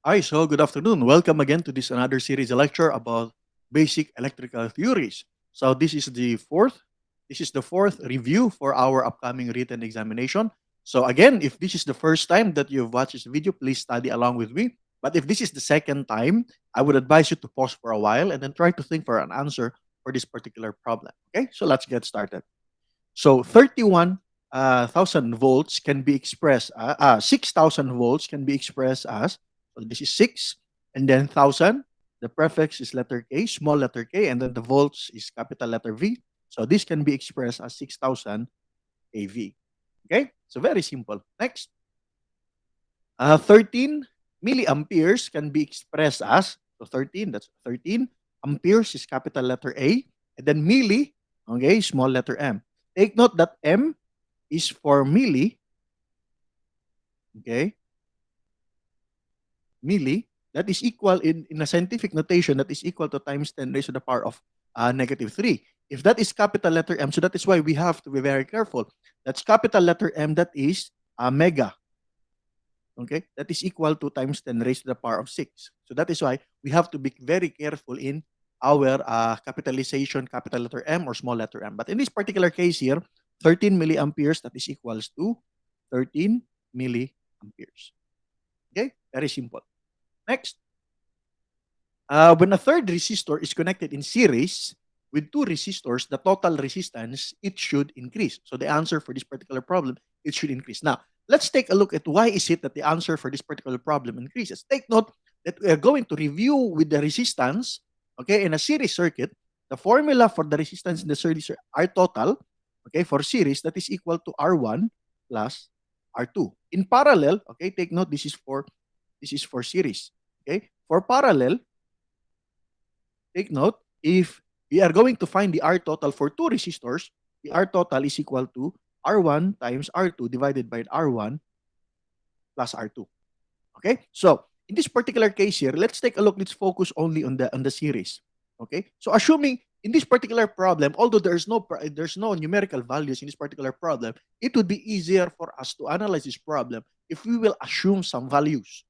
Hi, so good afternoon. Welcome again to this another series lecture about basic electrical theories. So this is the fourth review for our upcoming written examination. So again, if this is the first time that you've watched this video, please study along with me. But if this is the second time, I would advise you to pause for a while and then try to think for an answer for this particular problem. Okay, so let's get started. So 31,000 volts can be expressed, 6,000 volts can be expressed as, so this is 6, and then 1,000, the prefix is letter K, small letter K, and then the volts is capital letter V. So this can be expressed as 6,000 AV. Okay, so very simple. Next, 13 milliamperes can be expressed as, so 13, that's 13. Amperes is capital letter A, and then milli, okay, small letter M. Take note that M is for milli, okay, milli, that is equal in a scientific notation, that is equal to times 10 raised to the power of negative 3. If that is capital letter M, so that is why we have to be very careful. That's capital letter M, that is mega. Okay, that is equal to times 10 raised to the power of 6. So that is why we have to be very careful in our capitalization, capital letter M or small letter m. But in this particular case here, 13 milliamperes, that is equals to 13 milliamperes. Okay, very simple. Next, when a third resistor is connected in series with two resistors, the total resistance, it should increase. So the answer for this particular problem, it should increase. Now, let's take a look at why is it that the answer for this particular problem increases. Take note that we are going to review with the resistance, okay, in a series circuit, the formula for the resistance in the series R total, okay, for series, that is equal to R1 plus R2. In parallel, okay, take note, this is for series. Okay, for parallel, take note, if we are going to find the R total for two resistors, the R total is equal to R1 times R2 divided by R1 plus R2. Okay, so in this particular case here, let's take a look. Let's focus only on the series. Okay, so assuming in this particular problem, although there's no numerical values in this particular problem, it would be easier for us to analyze this problem if we will assume some values.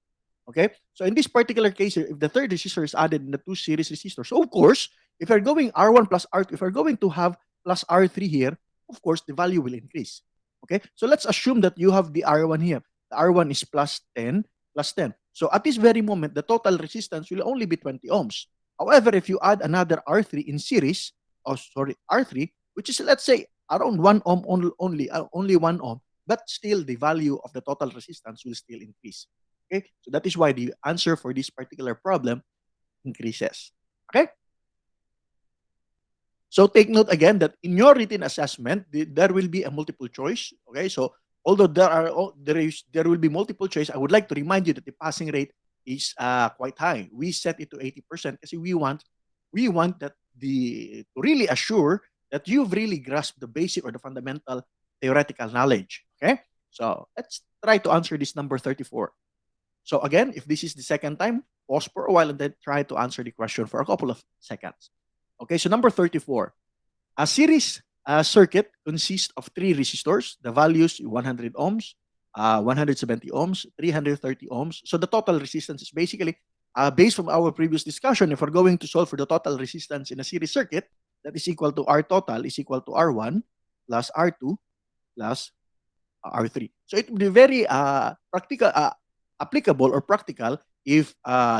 Okay, so in this particular case here, if the third resistor is added in the two series resistors, so of course, if you're going R1 plus R2, if you're going to have plus R3 here, of course, the value will increase. Okay, so let's assume that you have the R1 here. The R1 is plus 10 plus 10. So at this very moment, the total resistance will only be 20 ohms. However, if you add another R3 in series, R3, which is, let's say, around 1 ohm only 1 ohm, but still the value of the total resistance will still increase. Okay, so that is why the answer for this particular problem increases. Okay, so take note again that in your written assessment, there will be a multiple choice. Okay, so although there will be multiple choice, I would like to remind you that the passing rate is quite high. We set it to 80% because we want that to really assure that you've really grasped the basic or the fundamental theoretical knowledge. Okay, so let's try to answer this number 34. So again, if this is the second time, pause for a while and then try to answer the question for a couple of seconds. Okay, so number 34. A series circuit consists of three resistors. The values 100 ohms, 170 ohms, 330 ohms. So the total resistance is basically based from our previous discussion. If we're going to solve for the total resistance in a series circuit, that is equal to R total is equal to R1 plus R2 plus R3. So it would be very applicable or practical if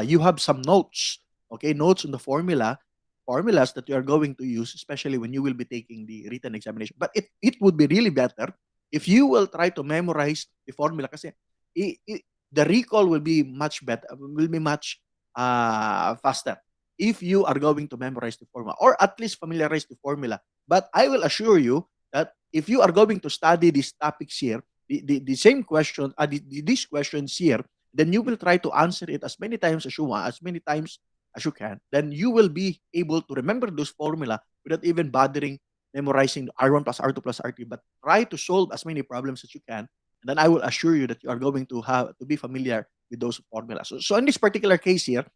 you have some notes, okay, notes on the formulas that you are going to use, especially when you will be taking the written examination. But it would be really better if you will try to memorize the formula kasi the recall will be much better, will be much faster if you are going to memorize the formula or at least familiarize the formula. But I will assure you that if you are going to study these topics here, the same question, these questions here, then you will try to answer it as many times as you want, as many times as you can. Then you will be able to remember those formula without even bothering memorizing R1 plus R2 plus R3, but try to solve as many problems as you can. And then I will assure you that you are going to have to be familiar with those formulas. So in this particular case here,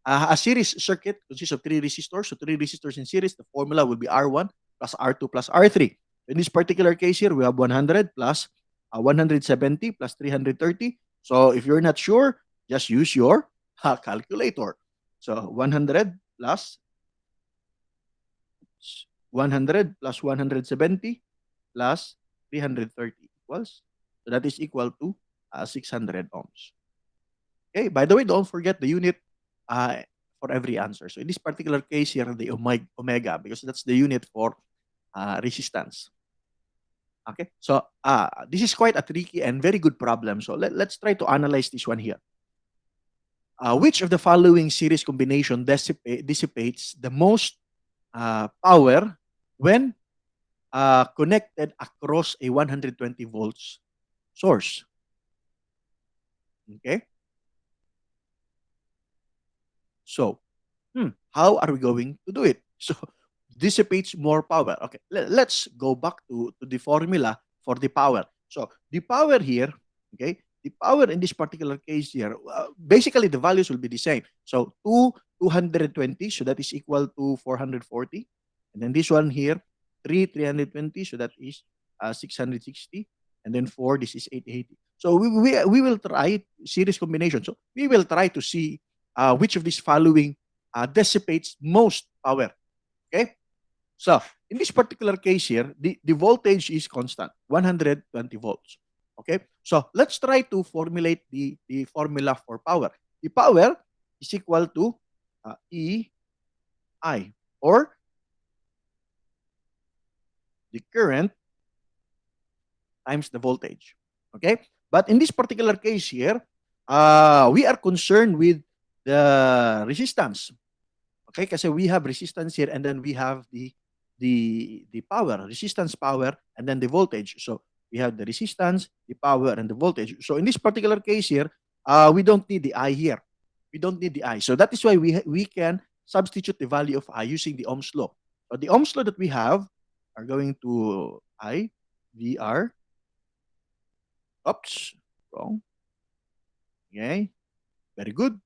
a series circuit consists of three resistors. So three resistors in series, the formula will be R1 plus R2 plus R3. In this particular case here, we have 100 plus 170 plus 330. So if you're not sure, just use your calculator. So 100 plus 100 plus 170 plus 330 equals. So that is equal to 600 ohms. Okay, by the way, don't forget the unit uh, for every answer. So in this particular case here, the omega, because that's the unit for resistance. Okay, so this is quite a tricky and very good problem. So let's try to analyze this one here. Which of the following series combination dissipates the most power when connected across a 120 volts source? Okay, so how are we going to do it? So dissipates more power. Okay, let's go back to the formula for the power. So the power here, okay, the power in this particular case here, basically the values will be the same. So 220, so that is equal to 440. And then this one here, 320, so that is 660. And then 4, this is 880. So we will try series combination. So we will try to see which of these following dissipates most power. Okay? So, in this particular case here, the voltage is constant, 120 volts. Okay? So, let's try to formulate the formula for power. The power is equal to E I, or the current times the voltage. Okay? But in this particular case here, we are concerned with the resistance. Okay, kasi we have resistance here, and then we have the power, resistance power, and then the voltage. So we have the resistance, the power, and the voltage. So in this particular case here, we don't need the I here. We don't need the I. So that is why we can substitute the value of I using the Ohm's law. So the Ohm's law that we have are going to I VR. Oops, wrong. Okay, very good.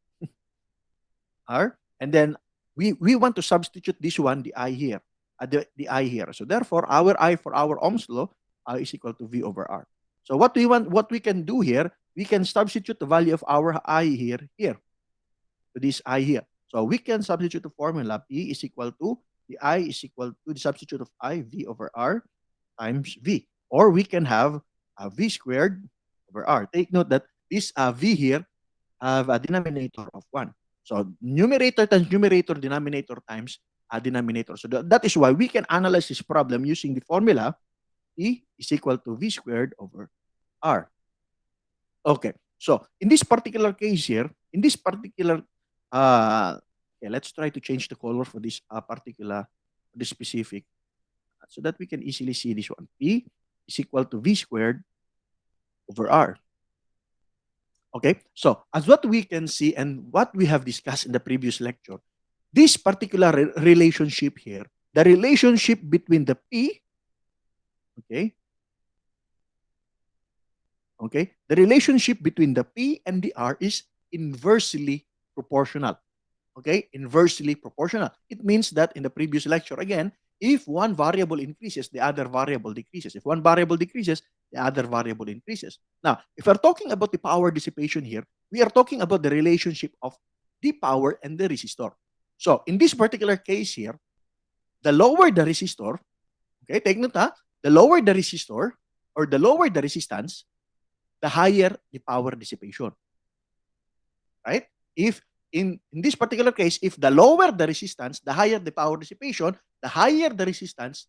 R, and then we want to substitute this one, the I here, the I here. So therefore, our I for our Ohm's law is equal to V over R. So what we can do here, we can substitute the value of our I here, to this I here. So we can substitute the formula P is equal to, the I is equal to the substitute of I, V over R times V. Or we can have V squared over R. Take note that this V here have a denominator of 1. So numerator times numerator, denominator times denominator. So that is why we can analyze this problem using the formula E is equal to V squared over R. Okay. So in this particular case here, in this particular, okay, let's try to change the color for this this specific, so that we can easily see this one. E is equal to V squared over R. Okay, so as what we can see and what we have discussed in the previous lecture, this particular relationship here, the relationship between the P, okay, the relationship between the P and the R is inversely proportional. Okay, inversely proportional. It means that in the previous lecture, again, if one variable increases, the other variable decreases. If one variable decreases, the other variable increases. Now, if we're talking about the power dissipation here, we are talking about the relationship of the power and the resistor. So, in this particular case here, the lower the resistor, okay, take note, the lower the resistor or the lower the resistance, the higher the power dissipation. Right? If in this particular case, if the lower the resistance, the higher the power dissipation, the higher the resistance,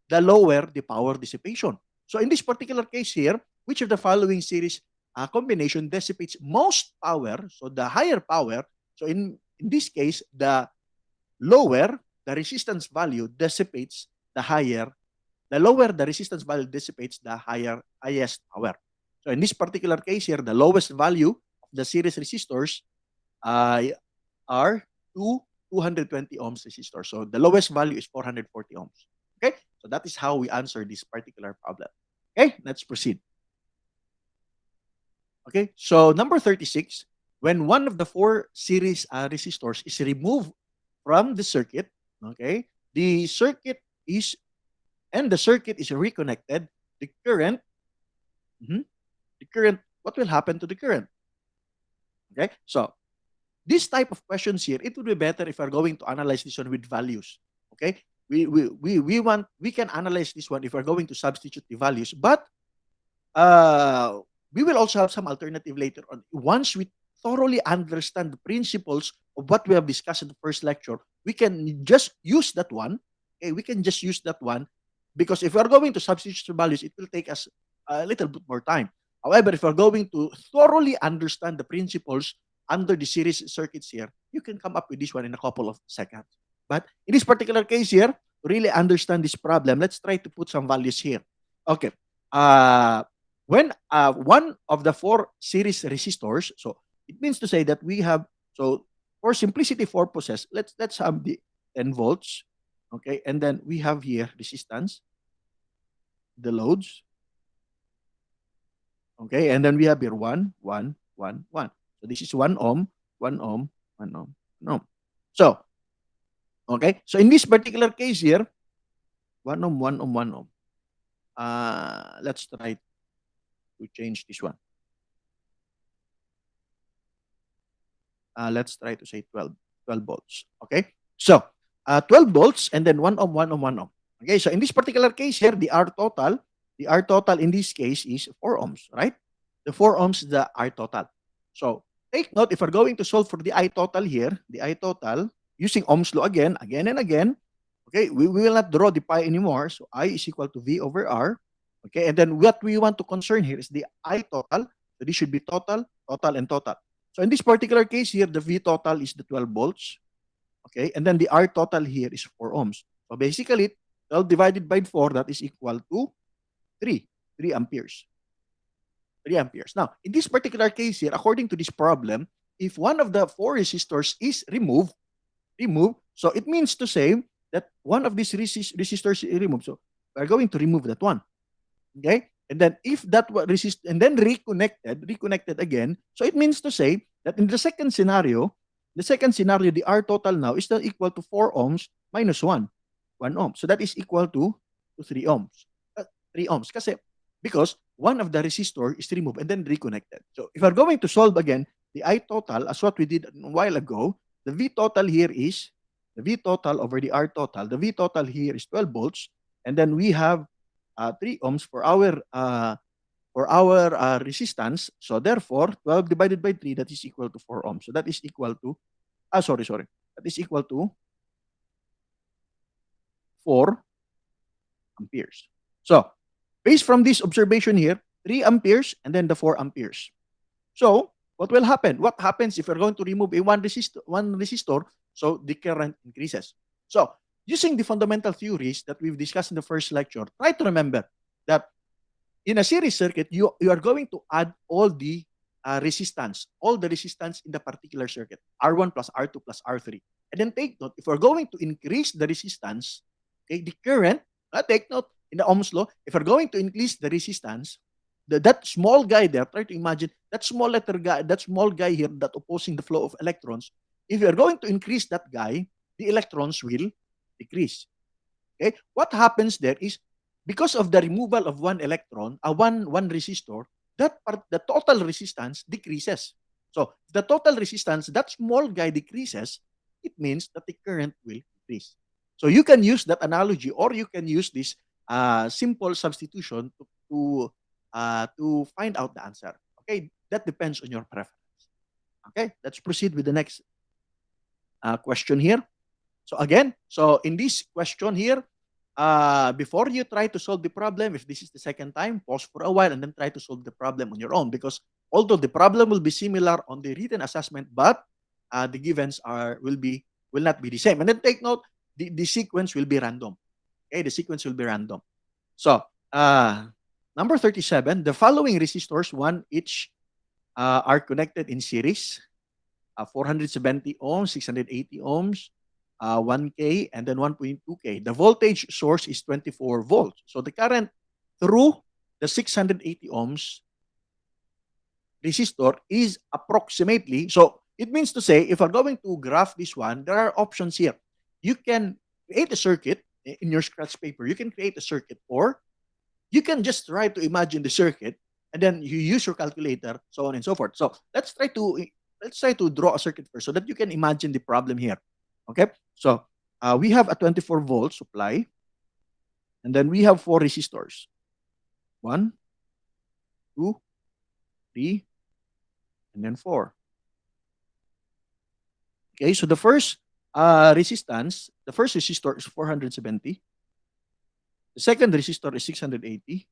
the lower the power dissipation. So in this particular case here, which of the following series combination dissipates most power? So the higher power. So in this case, the lower the resistance value dissipates the higher. The lower the resistance value dissipates the highest power. So in this particular case here, the lowest value of the series resistors are 220 ohms resistor. So the lowest value is 440 ohms. Okay, so that is how we answer this particular problem. Okay, let's proceed. Okay, so number 36, when one of the four series resistors is removed from the circuit, okay, the circuit is reconnected, the current, what will happen to the current? Okay, so this type of questions here, it would be better if we're going to analyze this one with values. Okay, we can analyze this one if we're going to substitute the values, but uh, we will also have some alternative later on. Once we thoroughly understand the principles of what we have discussed in the first lecture, we can just use that one. Okay, we can just use that one because if we're going to substitute the values, it will take us a little bit more time. However, if we're going to thoroughly understand the principles under the series circuits here, you can come up with this one in a couple of seconds. But in this particular case here, to really understand this problem, let's try to put some values here. Okay. Uh, when one of the four series resistors, so it means to say that we have, so for simplicity purposes, let's have the 10 volts, okay, and then we have here resistance, the loads, okay, and then we have here 1. So this is 1 ohm, 1 ohm, 1 ohm, 1 ohm. So, okay, so in this particular case here, 1 ohm, 1 ohm, 1 ohm. Let's try to change this one. Let's try to say 12 volts. Okay. So 12 volts and then 1 ohm, 1 ohm, 1 ohm. Okay. So in this particular case here, the R total in this case is 4 ohms, right? The 4 ohms, the R total. So take note, if we're going to solve for the I total here, the I total using Ohm's law again and again. Okay. We will not draw the pi anymore. So I is equal to V over R. Okay. And then what we want to concern here is the I total. So this should be total, total, and total. So in this particular case here, the V total is the 12 volts. Okay. And then the R total here is 4 ohms. So basically, 12 divided by 4, that is equal to 3 amperes. 3 amperes. Now, in this particular case here, according to this problem, if one of the four resistors is removed, so it means to say that one of these resistors is removed. So we're going to remove that one. Okay? And then if that resist and then reconnected again, so it means to say that in the second scenario, the R total now is now equal to 4 ohms minus 1 ohm. So that is equal to 3 ohms. 3 ohms. Because one of the resistor is removed and then reconnected. So if we're going to solve again the I total as what we did a while ago, the V total here is the V total over the R total. The V total here is 12 volts. And then we have 3 ohms for our resistance. So therefore, 12 divided by 3, that is equal to 4 ohms. So that is equal to, sorry. That is equal to 4 amperes. So, based from this observation here, 3 amperes and then the 4 amperes. So, what will happen? What happens if we're going to remove one resistor? So, the current increases. So, using the fundamental theories that we've discussed in the first lecture, try to remember that in a series circuit, you are going to add all the resistance in the particular circuit, R1 plus R2 plus R3. And then take note, if we're going to increase the resistance, okay, the current, take note, in the Ohm's law, if we're going to increase the resistance, that small guy there, try to imagine that small guy here that opposing the flow of electrons, if you're going to increase that guy, the electrons will decrease. Okay? What happens there is because of the removal of one electron, one resistor, the total resistance decreases. So the total resistance, that small guy decreases, it means that the current will increase. So you can use that analogy, or you can use this simple substitution to find out the answer. Okay, that depends on your preference. Okay, let's proceed with the next question here. So again, so in this question here, before you try to solve the problem, if this is the second time, pause for a while and then try to solve the problem on your own. Because although the problem will be similar on the written assessment, but the givens will not be the same. And then take note, the sequence will be random. Okay, the sequence will be random. So number 37, the following resistors, one each, are connected in series. 470 ohms, 680 ohms, 1K, and then 1.2K. The voltage source is 24 volts. So the current through the 680 ohms resistor is approximately, so it means to say, if we're going to graph this one, there are options here. You can create a circuit in your scratch paper. You can create a circuit, or you can just try to imagine the circuit and then you use your calculator, so on and so forth. So let's try to let's try to draw a circuit first so that you can imagine the problem here. Okay, so we have a 24-volt supply, and then we have four resistors. One, two, three, and then four. Okay, so the first resistance, the first resistor is 470. The second resistor is 680.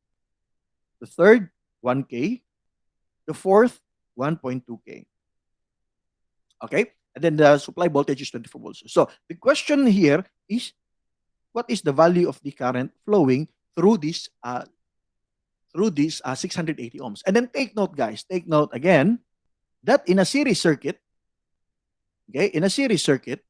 The third, 1K. The fourth, 1.2K. Okay, and then the supply voltage is 24 volts. So the question here is, what is the value of the current flowing through this 680 ohms? And then take note, guys, take note again that in a series circuit, okay, in a series circuit,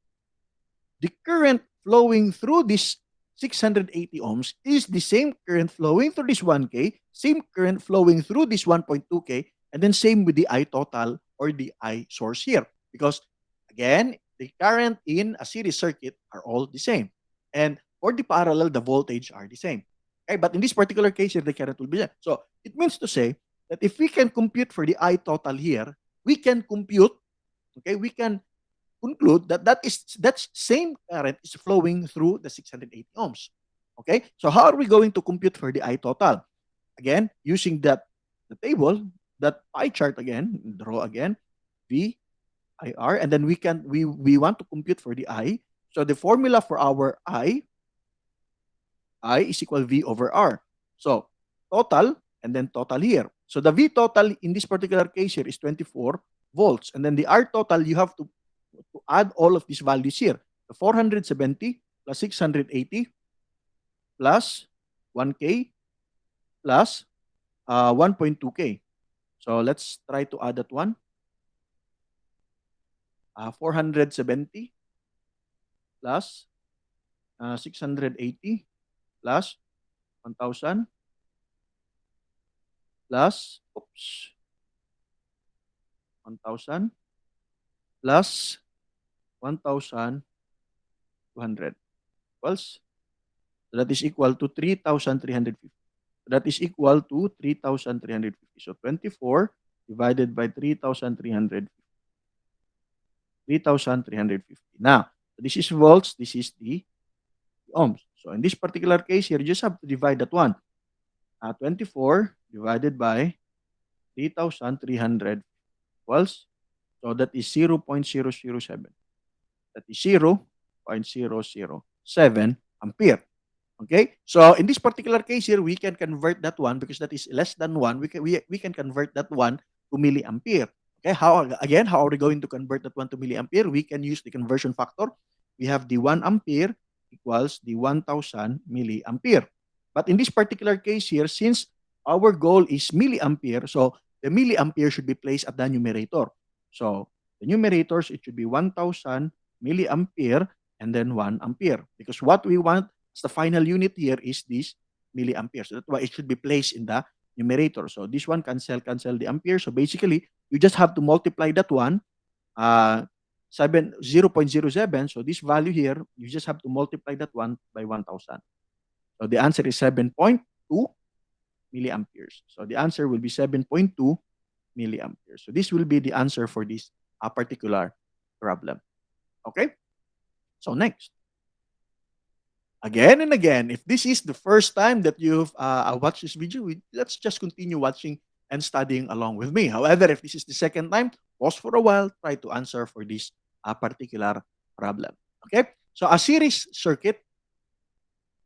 the current flowing through this 680 ohms is the same current flowing through this 1K, same current flowing through this 1.2K, and then same with the I total or the I source here. Because again, the current in a series circuit are all the same. And for the parallel, the voltage are the same. Okay, but in this particular case here, the current will be there. So it means to say that if we can compute for the I total here, we can compute, okay, we can conclude that that same current is flowing through the 680 ohms. Okay, so how are we going to compute for the I total? Again, using the table, that pie chart again, draw again, V I R, and then we want to compute for the I. So the formula for our I is equal V over R. So total, and then total here. So the V total in this particular case here is 24 volts, and then the R total, you have to add all of these values here. The 470 plus 680 plus 1K plus 1.2K. So let's try to add that one. 470 plus 680 plus 1,000 plus, 1,000 plus 1,200 equals, so that is equal to 3,350. That is equal to 3,350. So 24 divided by 3,350. 3,350. Now, this is volts, this is the ohms. So in this particular case here, you just have to divide that one. 24 divided by 3,300 equals, so that is 0.007. That is 0.007 ampere. Okay, so in this particular case here, we can convert that one because that is less than 1. We can convert that one to milliampere. Okay, how are we going to convert that one to milliampere? We can use the conversion factor. We have the 1 ampere equals the 1,000 milliampere. But in this particular case here, since our goal is milliampere, so the milliampere should be placed at the numerator. So the numerators, it should be 1,000 milliampere and then 1 ampere, because what we want as the final unit here is this milliampere. So that's why it should be placed in the numerator. So this one cancel the ampere. So basically, you just have to multiply that one, 0.07. So this value here, you just have to multiply that one by 1,000. So the answer is 7.2 milliamperes. So the answer will be 7.2 milliamperes. So this will be the answer for this particular problem. Okay? So next. Again and again, if this is the first time that you've watched this video, let's just continue watching and studying along with me. However, if this is the second time, pause for a while, try to answer for this particular problem. Okay? So a series circuit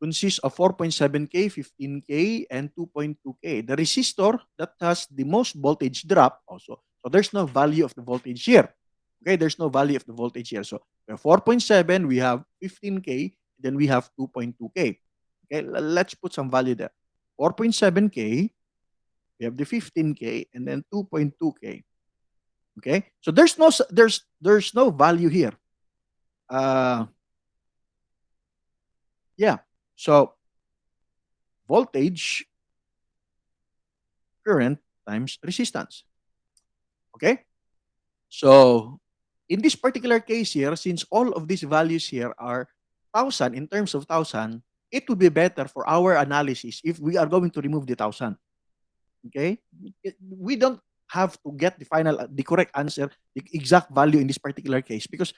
consists of 4.7K, 15K, and 2.2K. The resistor that has the most voltage drop also. So there's no value of the voltage here. Okay, there's no value of the voltage here. So we have 4.7, we have 15K, then we have 2.2K. Okay, let's put some value there. 4.7K, we have the 15K, and then 2.2K. Okay, so there's no value here. Yeah, so voltage, current times resistance. Okay, so in this particular case here, since all of these values here are 1,000 in terms of 1,000, it would be better for our analysis if we are going to remove the 1,000. Okay, we don't have to get the correct answer, the exact value in this particular case, because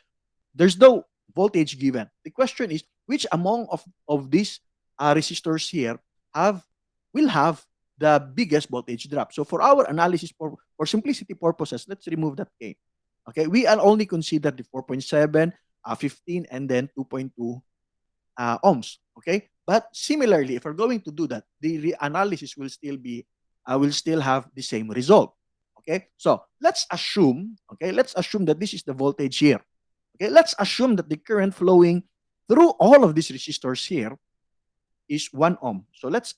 there's no voltage given. The question is which among of these resistors here have will have the biggest voltage drop. So for our analysis, for simplicity purposes, let's remove that K. Okay, we will only consider the 4.7, 15, and then 2.2 ohms. Okay, but similarly, if we're going to do that, the analysis will still have the same result. Okay, so let's assume that this is the voltage here. Okay, let's assume that the current flowing through all of these resistors here is 1 ohm. So let's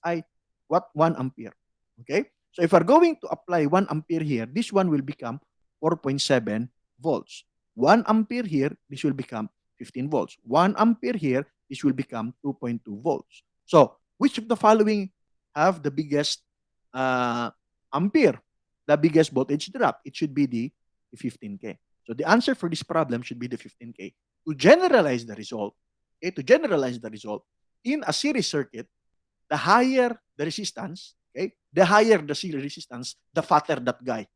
what 1 ampere. Okay, so if we're going to apply 1 ampere here, this one will become 4.7 volts. 1 ampere here, this will become 15 volts. 1 ampere here, this will become 2.2 volts. So which of the following have the biggest ampere, the biggest voltage drop? It should be the 15K. So the answer for this problem should be the 15K. To generalize the result, in a series circuit, the higher the resistance, the higher the series resistance, the fatter that guy.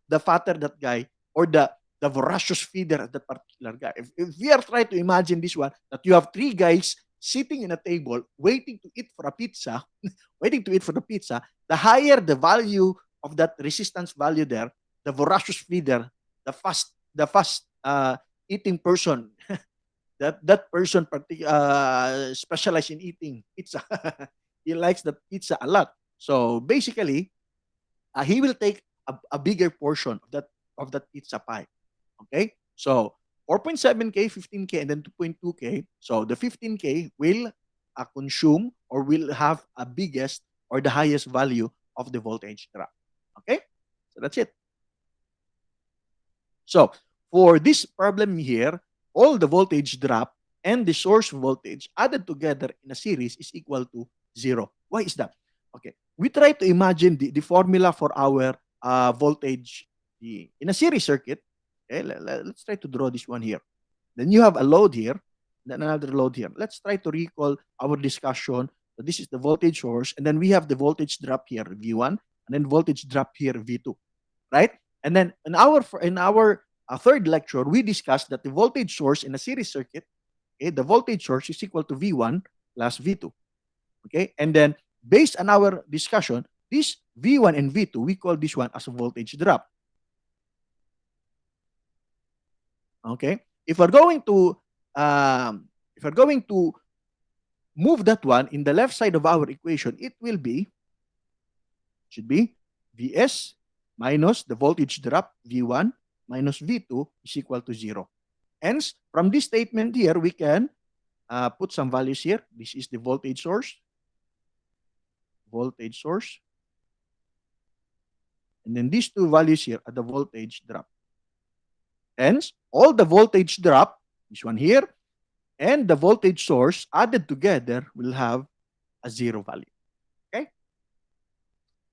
The fatter that guy, or the voracious feeder of that particular guy. If we are trying to imagine this one, that you have three guys sitting in a table waiting to eat for a pizza, the higher the value of that resistance value there, the voracious feeder, the fast eating person, that person specialized in eating pizza. He likes the pizza a lot. So basically, he will take a bigger portion of that pizza pie. Okay, so 4.7K, 15K, and then 2.2K. So the 15K will consume or will have a biggest or the highest value of the voltage drop. Okay, so that's it. So for this problem here, all the voltage drop and the source voltage added together in a series is equal to 0. Why is that? Okay, we try to imagine the formula for our voltage in a series circuit. Okay, let's try to draw this one here. Then you have a load here, then another load here. Let's try to recall our discussion. So this is the voltage source, and then we have the voltage drop here, V1, and then voltage drop here, V2, right? And then in our third lecture, we discussed that the voltage source in a series circuit, okay, the voltage source is equal to V1 plus V2. Okay, and then based on our discussion, this V1 and V2, we call this one as a voltage drop. Okay, if we're going to move that one in the left side of our equation, it should be Vs minus the voltage drop V1 minus V2 is equal to 0. Hence, from this statement here, we can put some values here. This is the voltage source. And then these two values here are the voltage drop. Hence, all the voltage drop, this one here, and the voltage source added together will have a 0 value. Okay?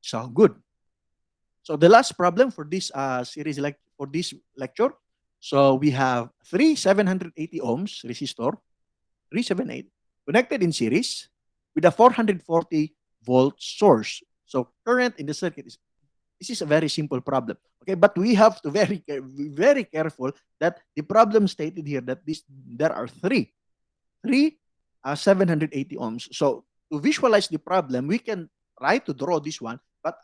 So, good. So, the last problem for this series, for this lecture, so we have three 780 ohms resistor, 378, connected in series with a 440 volt source. So, current in the circuit this is a very simple problem. Okay, but we have to be very careful that the problem stated here that there are three 780 ohms. So to visualize the problem, we can try to draw this one, but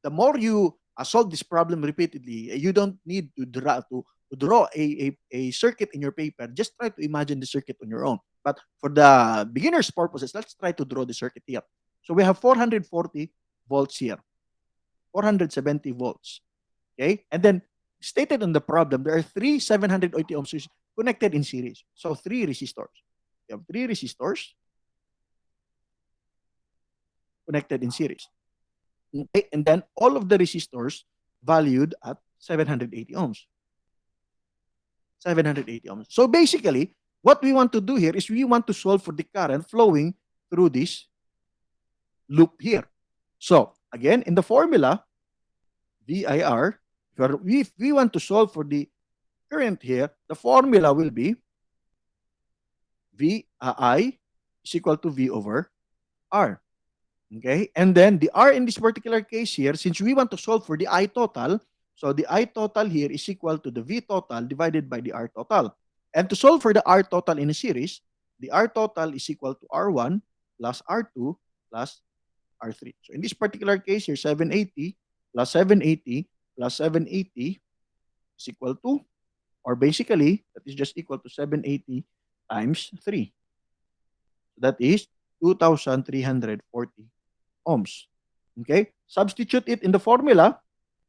the more you solve this problem repeatedly, you don't need to draw a circuit in your paper. Just try to imagine the circuit on your own. But for the beginner's purposes, let's try to draw the circuit here. So we have 440 volts here, 470 volts. Okay, and then stated on the problem, there are three 780 ohms connected in series. So three resistors. You have three resistors connected in series. Okay, and then all of the resistors valued at 780 ohms. 780 ohms. So basically, what we want to do here is we want to solve for the current flowing through this loop here. So again, in the formula, VIR, if we want to solve for the current here, the formula will be I is equal to V over R. Okay? And then the R in this particular case here, since we want to solve for the I total, so the I total here is equal to the V total divided by the R total. And to solve for the R total in a series, the R total is equal to R1 plus R2 plus R3. So in this particular case here, 780 plus 780 plus 780 is equal to, or basically, that is just equal to 780 times 3. That is 2,340 ohms. Okay? Substitute it in the formula.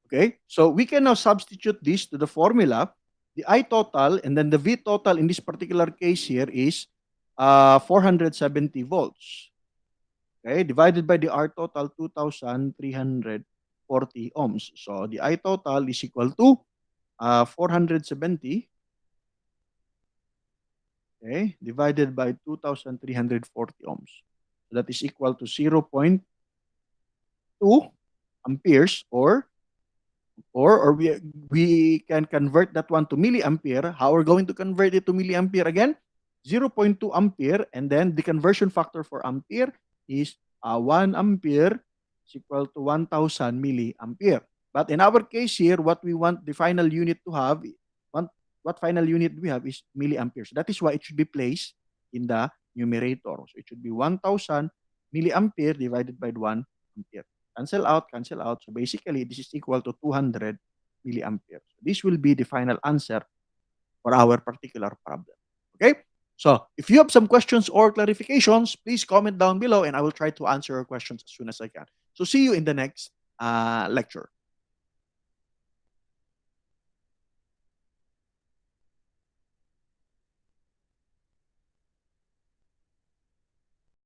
Okay? So we can now substitute this to the formula. The I total and then the V total in this particular case here is 470 volts. Okay? Divided by the R total, 2,340 ohms. So the I total is equal to 470, okay, divided by 2,340 ohms. So that is equal to 0.2 amperes, or we can convert that one to milliampere. How we're going to convert it to milliampere again? 0.2 ampere, and then the conversion factor for ampere is 1 ampere is equal to 1,000 milliampere. But in our case here, what we want the final unit to have, want, what final unit we have is milliampere. So that is why it should be placed in the numerator. So it should be 1,000 milliampere divided by 1 ampere. Cancel out, cancel out. So basically, this is equal to 200 milliamperes. This will be the final answer for our particular problem. Okay? So if you have some questions or clarifications, please comment down below and I will try to answer your questions as soon as I can. So see you in the next lecture.